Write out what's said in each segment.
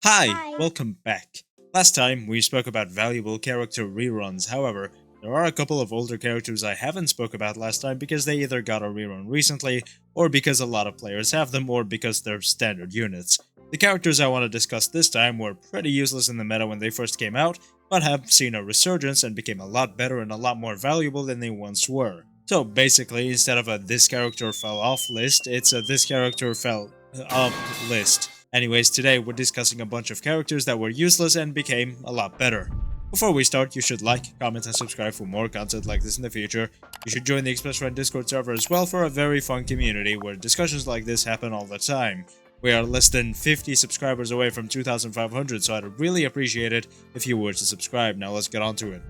Hi, Hi. welcome back. Last time we spoke about valuable character reruns, however, there are a couple of older characters I haven't spoke about last time because they either got a rerun recently, or because a lot of players have them, or because they're standard units. The characters I want to discuss this time were pretty useless in the meta when they first came out, but have seen a resurgence and became a lot better and a lot more valuable than they once were. So basically, instead of a this character fell off list, it's a this character fell up list. Anyways, today we're discussing a bunch of characters that were useless and became a lot better. Before we start, you should like, comment, and subscribe for more content like this in the future. You should join the Express Friend Discord server as well for a very fun community where discussions like this happen all the time. We are less than 50 subscribers away from 2,500, so I'd really appreciate it if you were to subscribe. Now let's get on to it.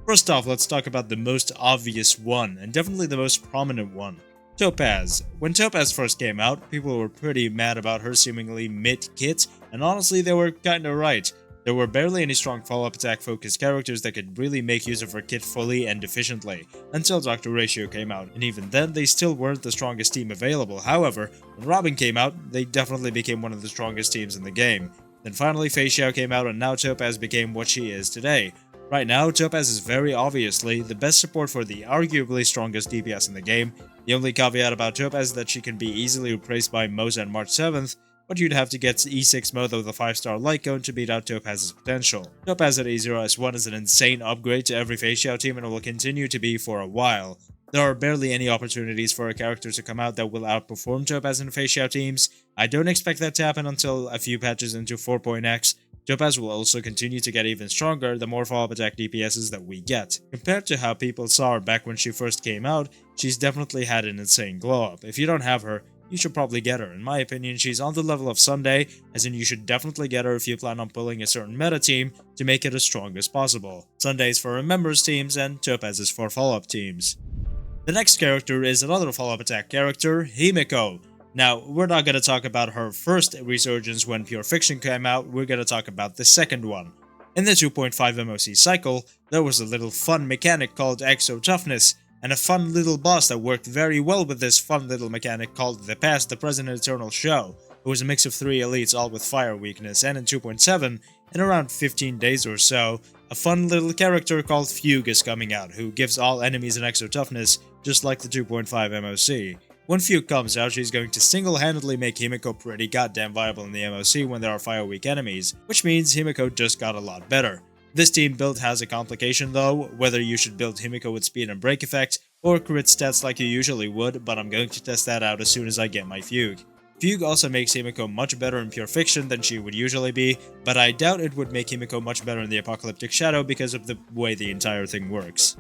First off, let's talk about the most obvious one, and definitely the most prominent one. Topaz. When Topaz first came out, people were pretty mad about her seemingly mid-kit, and honestly they were kinda right. There were barely any strong follow-up attack focused characters that could really make use of her kit fully and efficiently, until Dr. Ratio came out, and even then they still weren't the strongest team available. However, when Robin came out, they definitely became one of the strongest teams in the game. Then finally Fei Xiao came out and now Topaz became what she is today. Right now, Topaz is very obviously the best support for the arguably strongest DPS in the game. The only caveat about Topaz is that she can be easily replaced by Moza and March 7th, but you'd have to get E6 Moza with a 5-star light cone to beat out Topaz's potential. Topaz at E0S1 is an insane upgrade to every Fei Xiao team and it will continue to be for a while. There are barely any opportunities for a character to come out that will outperform Topaz in Fei Xiao teams. I don't expect that to happen until a few patches into 4.x. Topaz will also continue to get even stronger the more follow-up attack DPSs that we get. Compared to how people saw her back when she first came out, she's definitely had an insane glow-up. If you don't have her, you should probably get her. In my opinion, she's on the level of Sunday, as in you should definitely get her if you plan on pulling a certain meta team to make it as strong as possible. Sunday is for Remembers teams, and Topaz is for follow-up teams. The next character is another follow-up attack character, Himeko. Now, we're not going to talk about her first resurgence when Pure Fiction came out, we're going to talk about the second one. In the 2.5 MOC cycle, there was a little fun mechanic called Exo Toughness, and a fun little boss that worked very well with this fun little mechanic called the Past, the Present, and Eternal Show. It was a mix of 3 elites all with fire weakness, and in 2.7, in around 15 days or so, a fun little character called Fugue is coming out, who gives all enemies an Exo Toughness, just like the 2.5 MOC. When Fugue comes out, she's going to single-handedly make Himeko pretty goddamn viable in the MOC when there are fire-weak enemies, which means Himeko just got a lot better. This team build has a complication though, whether you should build Himeko with speed and break effect, or crit stats like you usually would, but I'm going to test that out as soon as I get my Fugue. Fugue also makes Himeko much better in Pure Fiction than she would usually be, but I doubt it would make Himeko much better in the Apocalyptic Shadow because of the way the entire thing works.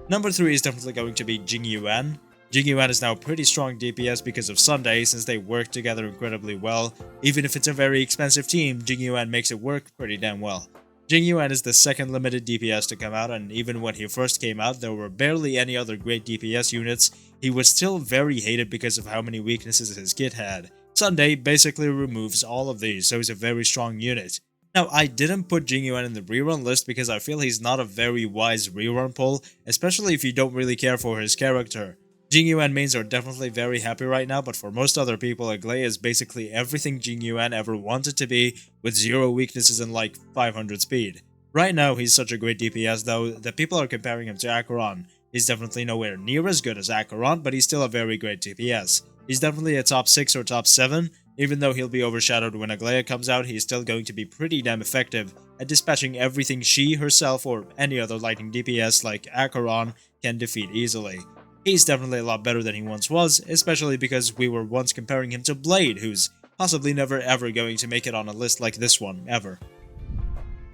Number 3 is definitely going to be Jing Yuan. Jing Yuan is now pretty strong DPS because of Sunday, since they work together incredibly well. Even if it's a very expensive team, Jing Yuan makes it work pretty damn well. Jing Yuan is the second limited DPS to come out, and even when he first came out, there were barely any other great DPS units. He was still very hated because of how many weaknesses his kit had. Sunday basically removes all of these, so he's a very strong unit. Now, I didn't put Jing Yuan in the rerun list because I feel he's not a very wise rerun pull, especially if you don't really care for his character. Jing Yuan mains are definitely very happy right now, but for most other people, Aglaia is basically everything Jing Yuan ever wanted to be, with 0 weaknesses and like 500 speed. Right now, he's such a great DPS though, that people are comparing him to Acheron. He's definitely nowhere near as good as Acheron, but he's still a very great DPS. He's definitely a top 6 or top 7, even though he'll be overshadowed when Aglaia comes out, he's still going to be pretty damn effective at dispatching everything she, herself, or any other lightning DPS like Acheron can defeat easily. He's definitely a lot better than he once was, especially because we were once comparing him to Blade, who's possibly never ever going to make it on a list like this one, ever.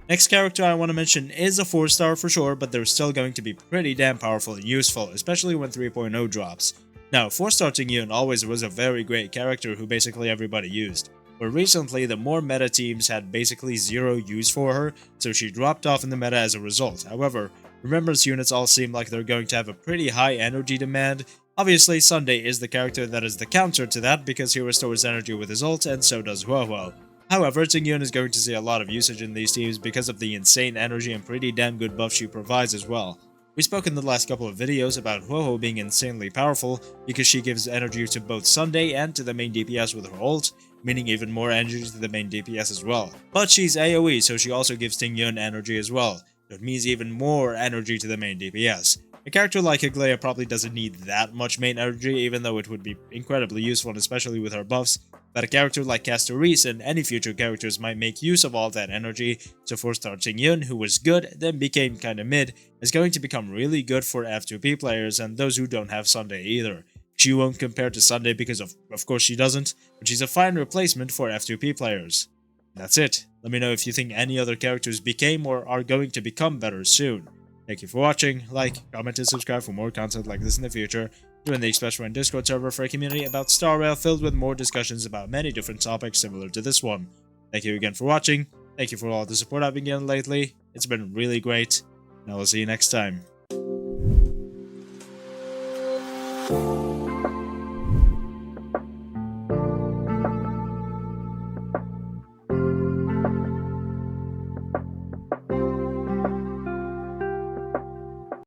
Next character I want to mention is a 4-star for sure, but they're still going to be pretty damn powerful and useful, especially when 3.0 drops. Now, 4-star Tingyun always was a very great character who basically everybody used, but recently the more meta teams had basically 0 use for her, so she dropped off in the meta as a result. However, Remembrance units all seem like they're going to have a pretty high energy demand. Obviously, Sunday is the character that is the counter to that because he restores energy with his ult, and so does Huohuo. However, Tingyun is going to see a lot of usage in these teams because of the insane energy and pretty damn good buff she provides as well. We spoke in the last couple of videos about Huohuo being insanely powerful because she gives energy to both Sunday and to the main DPS with her ult, meaning even more energy to the main DPS as well. But she's AoE, so she also gives Tingyun energy as well, so it means even more energy to the main DPS. A character like Aglaia probably doesn't need that much main energy, even though it would be incredibly useful, especially with her buffs, but a character like Castoris and any future characters might make use of all that energy, so 4-star Tingyun, who was good, then became kinda mid, is going to become really good for F2P players and those who don't have Sunday either. She won't compare to Sunday because of course she doesn't, but she's a fine replacement for F2P players. That's it. Let me know if you think any other characters became or are going to become better soon. Thank you for watching, like, comment, and subscribe for more content like this in the future. Join the Express Run Discord server for a community about Star Rail filled with more discussions about many different topics similar to this one. Thank you again for watching, thank you for all the support I've been getting lately, it's been really great, and I will see you next time.